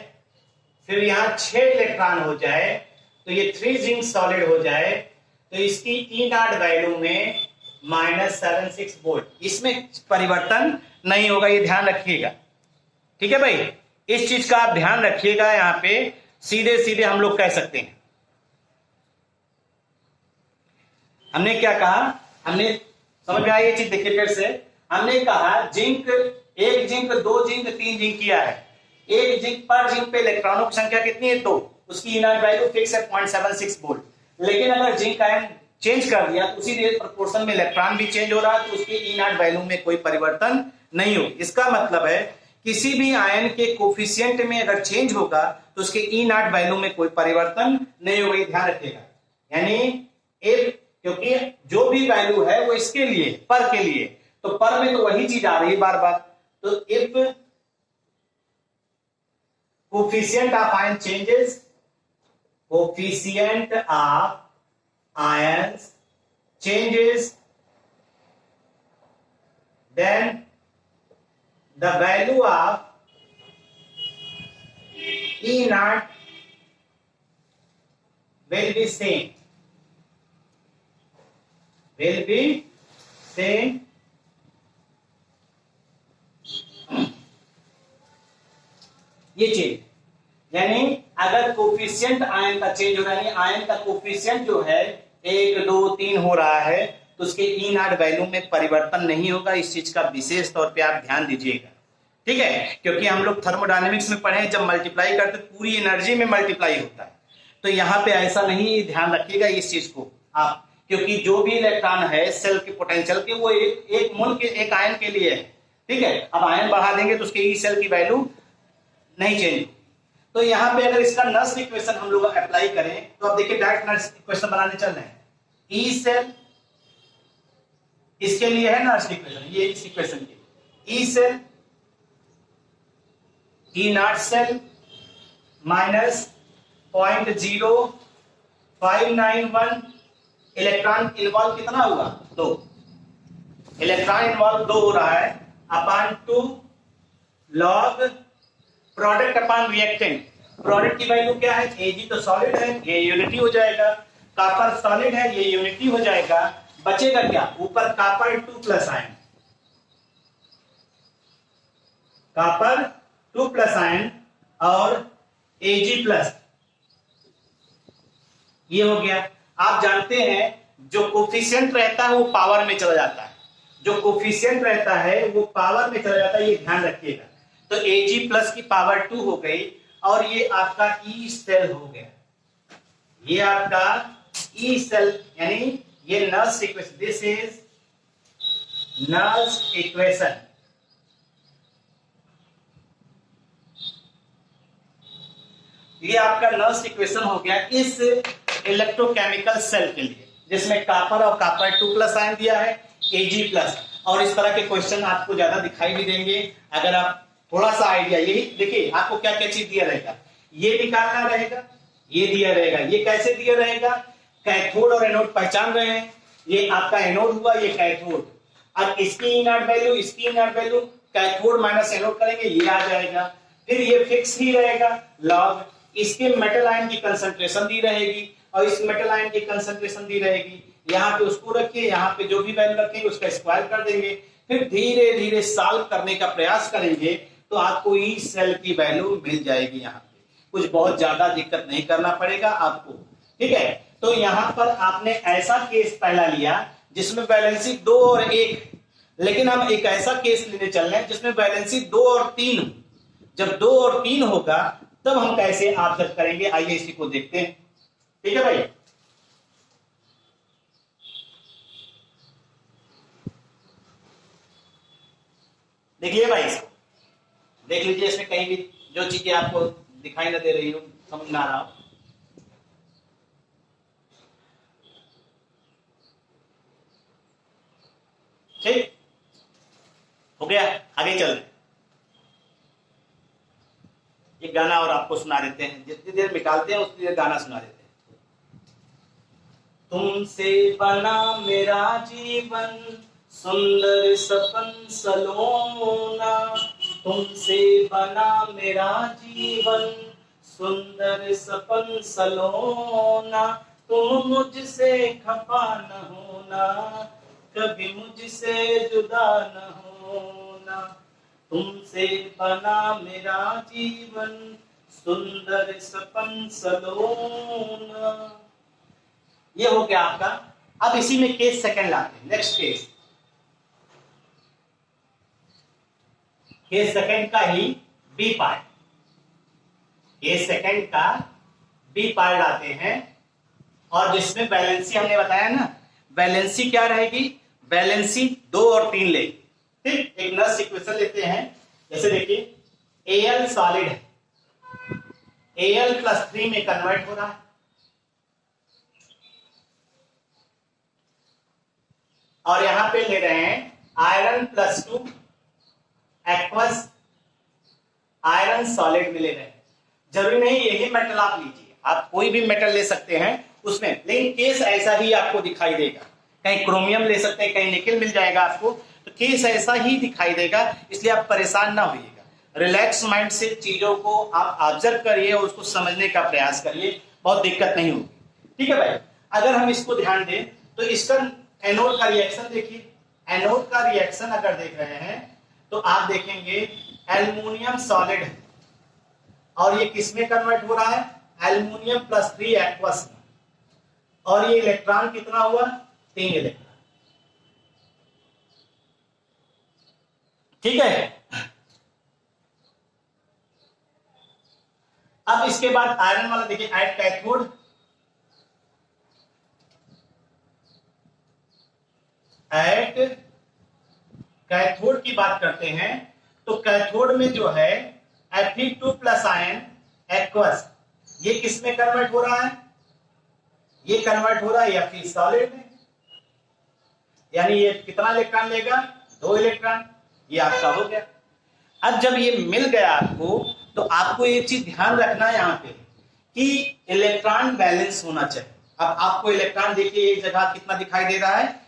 फिर यहाँ 6 इलेक्ट्रॉन हो जाए, तो ये 3 जिंक सॉलिड हो जाए, तो इसकी E0 वैल्यू में -76 वोल्ट, इसमें परिवर्तन नहीं होगा, ये ध्यान रखिएगा। ठीक है भाई, इस चीज का आप ध्यान रखिएगा। यहाँ पे सीधे सीधे हम लोग कह सकते हैं, हमने क्या कहा, हमने समझ में आई ये चीज, देखिए फिर से हमने कहा जिंक, 1 जिंक 2 जिंक 3 जिंक किया है, 1 जिंक पर जिंक पे इलेक्ट्रॉनों की संख्या कितनी है, 2, उसकी E0 वैल्यू फिक्स है 0.76 वोल्ट। लेकिन अगर जिंक आयन चेंज कर दिया तो उसी प्रोपोर्शन में इलेक्ट्रॉन भी चेंज हो रहा है, तो उसकी E0 वैल्यू में कोई परिवर्तन नहीं हो। इसका मतलब है किसी भी आयन के कोफिशिएंट में अगर चेंज होगा तो उसके E0 वैल्यू में कोई परिवर्तन नहीं होगा, ध्यान रखिएगा। यानी क्योंकि जो भी वैल्यू है वो इसके लिए, पर के लिए, तो पर में तो वही चीज आ रही है बार बार। तो if coefficient of ion changes, coefficient of ions changes, then the value of E naught will be same, will be same ये चेंज, यानी अगर कोफिशिएंट आयन का चेंज हो रहा है, आयन का कोफिशिएंट जो है 1 2 3 हो रहा है, तो उसके ई नॉट वैल्यू में परिवर्तन नहीं होगा। इस चीज का विशेष तौर पे आप ध्यान दीजिएगा, ठीक है, क्योंकि हम लोग थर्मोडायनेमिक्स में पढ़े, जब मल्टीप्लाई करते पूरी एनर्जी में मल्टीप्लाई होता है, तो यहाँ पे ऐसा नहीं, ध्यान रखिएगा इस चीज को आप, क्योंकि जो भी इलेक्ट्रॉन है सेल के पोटेंशियल के वो एक मोल के, एक आयन के लिए है, ठीक है। अब आयन बढ़ा देंगे तो उसके ई सेल की वैल्यू नहीं चेंज। तो यहाँ पे अगर इसका नर्स इक्वेशन हम लोग अप्लाई करें, तो आप देखिए डायरेक्ट नर्स इक्वेशन बनाने चल रहे हैं। ई सेल इसके लिए है नर्स इक्वेशन, ये इस इक्वेशन के E cell E naught cell minus 0.0591 electron involve कितना हुआ, 2 इलेक्ट्रॉन इन्वॉल्व 2 हो रहा है, upon 2 log product upon reactant. Product की वैल्यू क्या है, Ag तो सॉलिड है, ये यूनिटी हो जाएगा, कॉपर सॉलिड है, ये यूनिटी हो जाएगा, बचेगा क्या, ऊपर copper 2 plus ion, copper 2 plus ion और Ag प्लस, ये हो गया। आप जानते हैं जो कोफिशिएंट रहता है वो पावर में चला जाता है, जो कोफिशिएंट रहता है वो पावर में चला जाता है, ये ध्यान रखिएगा। तो Ag प्लस की पावर 2 हो गई, और ये आपका ई सेल हो गया, ये आपका ई सेल, यानी ये Nernst equation, this is Nernst equation. ये आपका नर्स इक्वेशन हो गया इस इलेक्ट्रोकेमिकल सेल के लिए, जिसमें कॉपर और कॉपर 2 प्लस आयन दिया है, Ag प्लस। और इस तरह के क्वेश्चन आपको ज्यादा दिखाई भी देंगे अगर आप थोड़ा सा आइडिया, यही देखिए आपको क्या क्या चीज दिया रहेगा, ये निकालना रहेगा, ये दिया रहेगा, ये कैसे दिया रहेगा, कैथोड और एनोड पहचान रहे हैं, ये आपका एनोड हुआ, ये कैथोड, अब इसकी ई नॉट वैल्यू, इसकी E naught value, cathode minus anode करेंगे, ये आ जाएगा। फिर ये फिक्स ही रहेगा लॉग, इसके मेटल आयन की कंसंट्रेशन दी रहेगी, और इस मेटल आयन की कंसंट्रेशन दी रहेगी, यहाँ पे उसको रखिए, यहाँ पे जो भी वैल्यू रखेंगे उसका स्क्वायर कर देंगे, फिर धीरे धीरे सॉल्व करने का प्रयास करेंगे, तो आपको ई सेल की वैल्यू मिल जाएगी। यहाँ पे कुछ बहुत ज्यादा दिक्कत नहीं करना पड़ेगा आपको, ठीक है। तो यहाँ पर आपने ऐसा केस पहला लिया जिसमें वैलेंसी 2 और 1, लेकिन हम एक ऐसा केस लेने चल रहे हैं जिसमें वैलेंसी 2 और 3 हो। जब 2 और 3 होगा तब हम कैसे ऑब्जर्व करेंगे, आइए इसी को देखते हैं, ठीक है भाई। देखिए भाई, इसको देख लीजिए, इसमें कहीं भी जो चीजें आपको दिखाई ना दे रही हो, समझ में आ रहा हो, ठीक हो गया। आगे चल रहे, ये गाना और आपको सुना देते हैं, जितनी देर निकालते हैं उतनी देर गाना सुना देते हैं। तुमसे बना मेरा जीवन सुंदर सपन सलोना, तुमसे बना मेरा जीवन सुंदर सपन सलोना, तुम मुझसे खफा न होना, कभी मुझसे जुदा न होना, तुमसे बना मेरा जीवन सुंदर सपन सलोना। ये हो गया आपका। अब इसी में केस सेकंड लाते हैं, नेक्स्ट केस, केस सेकंड का ही बी पार्ट, केस सेकंड का बी पार्ट लाते हैं, और जिसमें बैलेंसी हमने बताया ना, बैलेंसी क्या रहेगी, बैलेंसी 2 और 3 ले, ठीक। एक नर्स इक्वेशन लेते हैं, जैसे देखिए Al सॉलिड है, Al प्लस 3 में कन्वर्ट हो रहा है, और यहां पे ले रहे हैं आयरन +2 एक्वस आयरन सॉलिड में ले रहे हैं। जरूरी नहीं यही मेटल आप लीजिए, आप कोई भी मेटल ले सकते हैं उसमें, लेकिन केस ऐसा ही आपको दिखाई देगा। कहीं क्रोमियम ले सकते हैं, कहीं निकेल मिल जाएगा आपको, तो केस ऐसा ही दिखाई देगा, इसलिए आप परेशान ना होइएगा। रिलैक्स माइंड से चीजों को आप ऑब्जर्व करिए और उसको समझने का प्रयास करिए, बहुत दिक्कत नहीं होगी। ठीक है भाई, अगर हम इसको ध्यान दें तो इसका एनोड का रिएक्शन देखिए। एनोड का रिएक्शन अगर देख रहे हैं तो आप देखेंगे एल्युमिनियम सॉलिड और ये किसमें कन्वर्ट हो रहा है, एल्युमिनियम +3 एक्वस में, और ये इलेक्ट्रॉन कितना हुआ, 3 इलेक्ट्रॉन। ठीक है, अब इसके बाद आयरन वाला देखिए, एट कैथोड, एट कैथोड की बात करते हैं तो कैथोड में जो है Fe2+ आयन एक्वस, ये किस में कन्वर्ट हो रहा है, ये कन्वर्ट हो रहा है Fe सॉलिड में, यानी ये कितना इलेक्ट्रॉन लेगा, 2 इलेक्ट्रॉन, ये आपका हो गया। अब जब ये मिल गया आपको तो आपको ये चीज ध्यान रखना है यहाँ पे कि इलेक्ट्रॉन बैलेंस होना चाहिए। अब आपको इलेक्ट्रॉन देखिए एक जगह कितना दिखाई दे रहा है,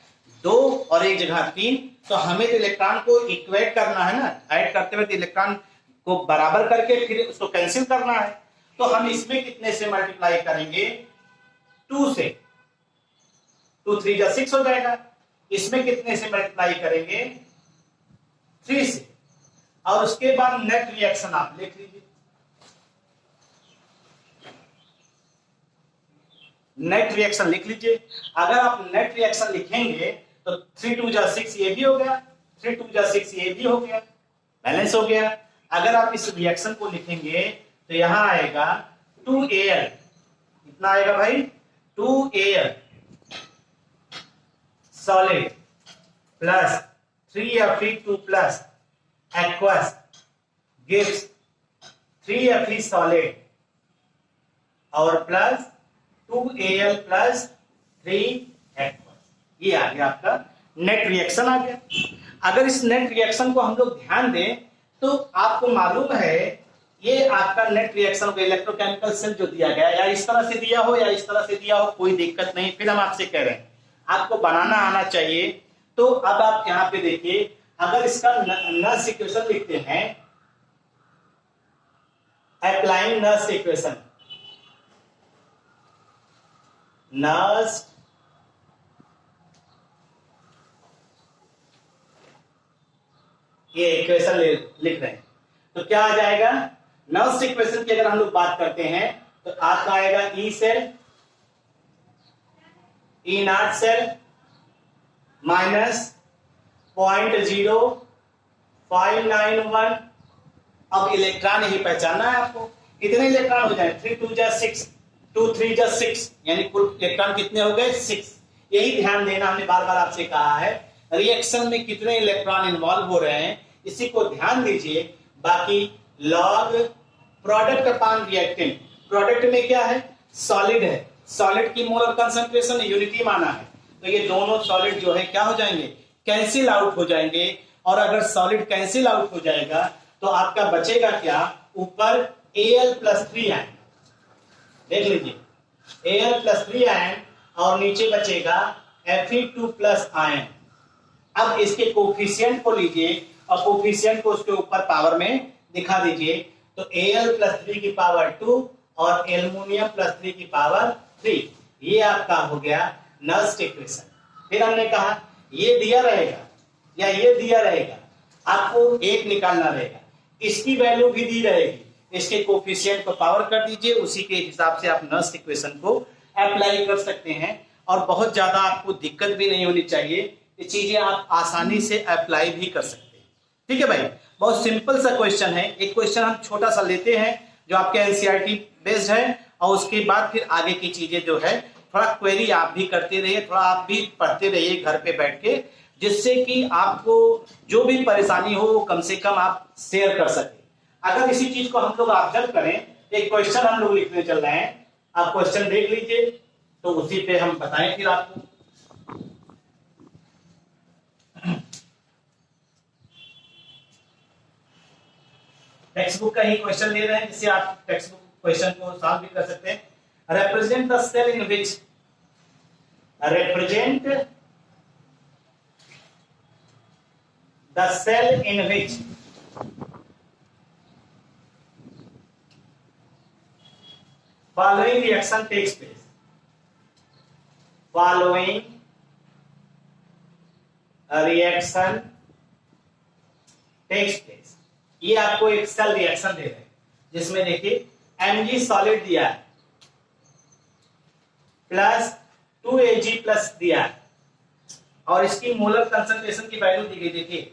2 और एक जगह 3, तो हमें तो इलेक्ट्रॉन को इक्वेट करना है ना, ऐड करते हुए इलेक्ट्रॉन को बराबर करके फिर उसको कैंसिल करना है। तो हम इसमें कितने से मल्टीप्लाई करेंगे, 2 से, 2 3 जा 6 हो जाएगा। इसमें कितने से मल्टीप्लाई करेंगे, 3 से, और उसके बाद नेट रिएक्शन आप लिख लीजिए। नेट रिएक्शन लिख लीजिए। अगर आप नेट रिएक्शन लिखेंगे तो 3 2 जा 6 ये भी हो गया, 3 2 जा 6 ये भी हो गया, बैलेंस हो गया। अगर आप इस रिएक्शन को लिखेंगे तो यहां आएगा 2Al, कितना आएगा भाई, 2Al solid plus 3Fe2+ aqueous gives 3Fe solid और प्लस 2Al + 3 aqueous। ये आ गया आपका नेट रिएक्शन आ गया। अगर इस नेट रिएक्शन को हम लोग ध्यान दें तो आपको मालूम है ये आपका नेट रिएक्शन का इलेक्ट्रोकेमिकल सेल जो दिया गया, या इस तरह से दिया हो या इस तरह से दिया हो, कोई दिक्कत नहीं। फिर हम आपसे कह रहे हैं आपको बनाना आना चाहिए। तो अब आप यहां पे देखिए, अगर इसका नर्स इक्वेशन लिखते हैं, अप्लाइंग नर्स इक्वेशन, नर्स ये इक्वेशन लिख रहे हैं तो क्या आ जाएगा, नर्स इक्वेशन की अगर हम लोग बात करते हैं तो आपका आएगा E cell, E0 cell minus 0.0591। अब इलेक्ट्रॉन ही पहचानना है आपको, कितने इलेक्ट्रॉन हो जाए, 3 2 जा 6, 2 3 जा 6, यानी कुल इलेक्ट्रॉन कितने हो गए, 6। यही ध्यान देना, हमने बार बार आपसे कहा है रिएक्शन में कितने इलेक्ट्रॉन इन्वॉल्व हो रहे हैं, इसी को ध्यान दीजिए। बाकी log product upon reactant, product में क्या है, सॉलिड है, सॉलिड की मोलर कंसंट्रेशन यूनिटी माना है, तो ये दोनों सॉलिड जो है क्या हो जाएंगे, कैंसिल आउट हो जाएंगे। और अगर सॉलिड कैंसिल आउट हो जाएगा तो आपका बचेगा क्या, ऊपर Al+3 आयन, देख लीजिए Al+3 आयन, और नीचे बचेगा Fe2+ आयन। अब इसके कोफिशिएंट को लीजिए और कोफिशिएंट को उसके ऊपर पावर में दिखा दीजिए, तो Al+3 की पावर 2 और एल्युमिनियम +3 की पावर 3, ये आपका हो गया नर्स इक्वेशन। फिर हमने कहा ये दिया रहेगा या ये दिया रहेगा, आपको एक निकालना रहेगा, इसकी वैल्यू भी दी रहेगी, इसके कोफिशिएंट को पावर कर दीजिए, उसी के हिसाब से आप नर्स इक्वेशन को अप्लाई कर सकते हैं। और बहुत ज्यादा आपको दिक्कत भी नहीं होनी चाहिए, ये चीजें आप आसानी से अप्लाई भी कर सकते हैं। ठीक है भाई, बहुत सिंपल सा क्वेश्चन है। एक क्वेश्चन हम छोटा सा लेते हैं जो आपके एनसीईआरटी बेस्ड है, और उसके बाद फिर आगे की चीजें जो है थोड़ा क्वेरी आप भी करते रहिए, थोड़ा आप भी पढ़ते रहिए घर पे बैठ के, जिससे कि आपको जो भी परेशानी हो वो कम से कम आप शेयर कर सके। अगर इसी चीज को हम लोग ऑब्जर्व करें, एक क्वेश्चन हम लोग लिखने चल रहे हैं, आप क्वेश्चन देख लीजिए तो उसी पे हम बताएं फिर आपको। टेक्स्ट बुक का ही क्वेश्चन ले रहे हैं, जिससे आप टेक्स्ट बुक क्वेश्चन को सॉल्व भी कर सकते हैं। Represent the cell in which, represent the cell in which following reaction takes place, following reaction takes place। ये आपको एक सेल रिएक्शन दे रहे हैं जिसमें देखिए Mg सॉलिड दिया है प्लस 2Ag प्लस दिया है और इसकी मोलर कंसंट्रेशन की वैल्यू दी गई, देखिए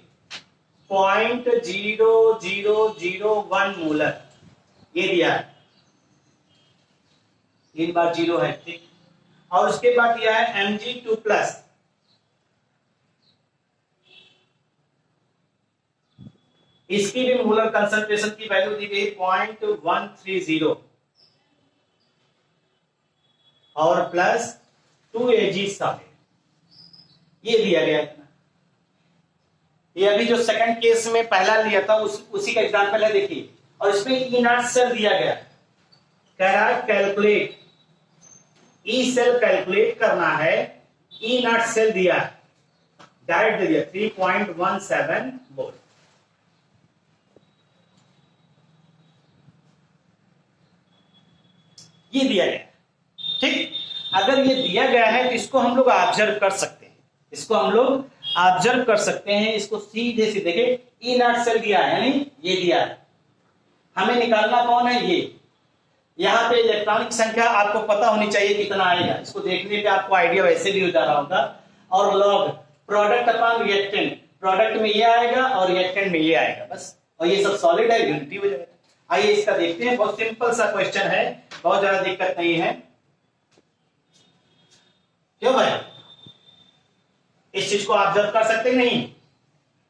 0.0001 मोलर ये दिया है, 3 बार 0 है, ठीक। और उसके बाद दिया है Mg2 प्लस, इसकी भी मोलर कंसंट्रेशन की वैल्यू दी गई 0.130 और प्लस 2Ag सॉलिड, ये दिया गया इतना। ये अभी जो सेकंड केस में पहला लिया था उसी का एग्जांपल है, देखिए। और इसमें ई नॉट सेल दिया गया, कह रहा है कैलकुलेट, ई सेल कैलकुलेट करना है, ई नॉट सेल दिया डायरेक्ट दे दिया 3.17 वोल्ट। ये दिया गया, ठीक। अगर ये दिया गया है तो इसको हम लोग ऑब्जर्व कर सकते हैं, इसको हम लोग ऑब्जर्व कर सकते हैं। इसको सीधे सीधे देखिए ई नॉट सेल दिया है, यानी ये दिया है, हमें निकालना कौन है, ये। यहाँ पे इलेक्ट्रॉनिक संख्या आपको पता होनी चाहिए कितना आएगा, इसको देखने पे आपको आइडिया वैसे भी हो जा रहा होगा। और log product upon reactant, product में ये आएगा और रिएक्टेंट में ये आएगा, बस। और ये सब सॉलिड है, यूनिटी हो जाएगा। आइए इसका देखते हैं, बहुत सिंपल सा क्वेश्चन है, बहुत ज्यादा दिक्कत नहीं है, क्यों भाई? इस चीज को ऑब्जर्व कर सकते हैं नहीं?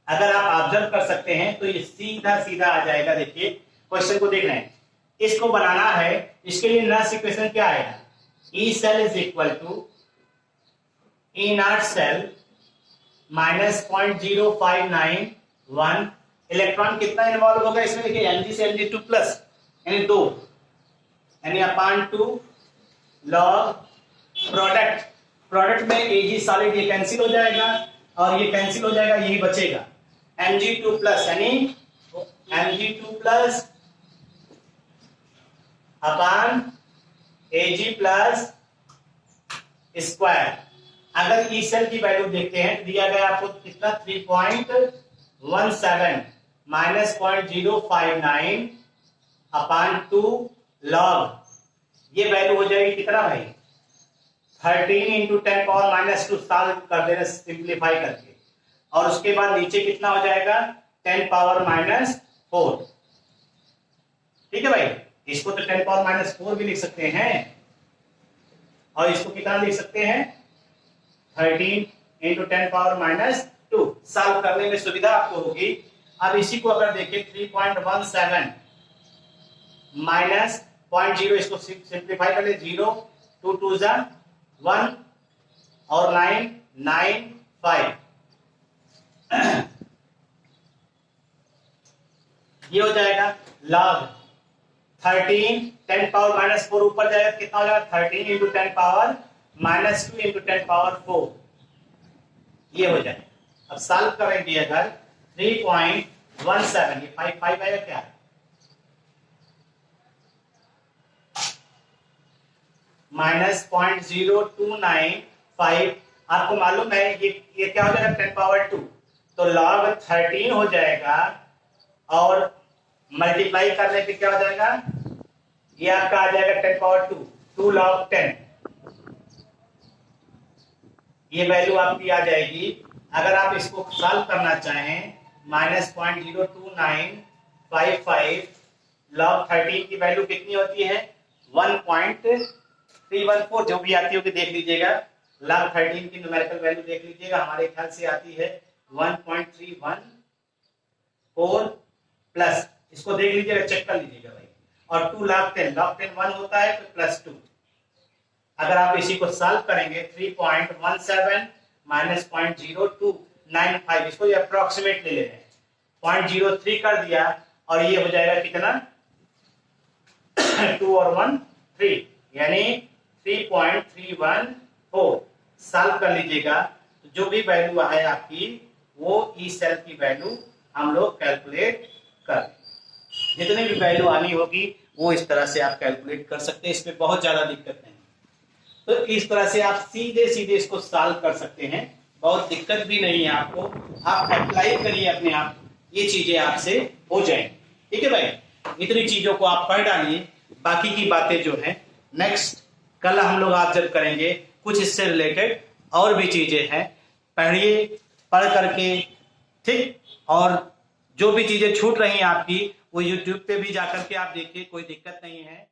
अगर आप ऑब्जर्व कर सकते हैं तो ये सीधा सीधा आ जाएगा। देखिए क्वेश्चन को देख रहे हैं, इसको बनाना है, इसके लिए नॉट इक्वेशन क्या आएगा, E cell is equal to E naught cell minus 0.0591। Electron कितना इन्वॉल्व होगा इसमें, देखिए Mg से Mg2 प्लस यानी 2, यानी अपान 2 लॉग प्रोडक्ट, प्रोडक्ट में Ag सॉलिड ये कैंसिल हो जाएगा और ये कैंसिल हो जाएगा, यही बचेगा Mg2 प्लस, यानी Mg2 प्लस अपान Ag प्लस स्क्वायर। अगर ई सेल की वैल्यू देखते हैं, दिया गया आपको कितना 3.17 माइनस 0.059 अपान 2 लॉग, ये वैल्यू हो जाएगी कितना भाई 13 इंटू 10 पावर माइनस 2, सॉल्व कर देना सिंप्लीफाई करके। और उसके बाद नीचे कितना हो जाएगा 10 पावर माइनस 4, ठीक है भाई। इसको तो 10 पावर माइनस 4 भी लिख सकते हैं और इसको कितना लिख सकते हैं 13 इंटू 10 पावर माइनस 2, सॉल्व करने में सुविधा आपको होगी। अब इसी को अगर देखें 3.17 माइनस 0.0, इसको सिंप्लीफाई कर ले, 0 2 2 जा 1 और 9 9 5 ये हो जाएगा लॉग 13 10 पावर माइनस 4 ऊपर जाएगा, कितना हो जाएगा 13 into 10 power minus 2 into 10 power 4, ये हो जाएगा। अब सॉल्व करेंगे अगर 3.17, ये 5 आएगा क्या, माइनस 0.0295, आपको मालूम है ये क्या हो जाएगा 10 पावर 2, तो लॉग 13 हो जाएगा और मल्टीप्लाई करने पे क्या हो जाएगा, ये आपका आ जाएगा 10 पावर 2 लॉग 10, ये वैल्यू आपकी आ जाएगी। अगर आप इसको सॉल्व करना चाहें माइनस 0.02955 लॉग 13 की वैल्यू कितनी होती है 1.314, जो भी आती होगी देख लीजिएगा। लॉग 13 की न्यूमेरिकल वैल्यू देख लीजिएगा, हमारे ख्याल से आती है 1.314 प्लस, इसको देख लीजिएगा, चेक कर लीजिएगा भाई। और 2 लॉग 10 1 होता है तो प्लस 2। अगर आप इसी को सॉल्व करेंगे 3.17 माइनस 0.0295, इसको अप्रोक्सीमेट ले रहे हैं 0.03 कर दिया और ये हो जाएगा कितना 2 और 1 3 यानी 3.314 सॉल्व कर लीजिएगा। तो जो भी वैल्यू है आपकी वो इस सेल की वैल्यू हम लोग कैलकुलेट कर, जितनी भी वैल्यू आनी होगी वो इस तरह से आप कैलकुलेट कर सकते हैं, इसमें बहुत ज्यादा दिक्कत नहीं। तो इस तरह से आप सीधे सीधे इसको सॉल्व कर सकते हैं, बहुत दिक्कत भी नहीं है आपको। आप अप्लाई करिए अपने आप, ये चीजें आपसे हो जाएंगी। ठीक है भाई, इतनी चीजों को आप पढ़ डालिए, बाकी की बातें जो है नेक्स्ट कल हम लोग ऑब्जर्व करेंगे। कुछ इससे रिलेटेड और भी चीजें हैं, पढ़िए, पढ़ करके ठीक। और जो भी चीजें छूट रही हैं आपकी वो यूट्यूब पे भी जाकर के आप देखिए, कोई दिक्कत नहीं है।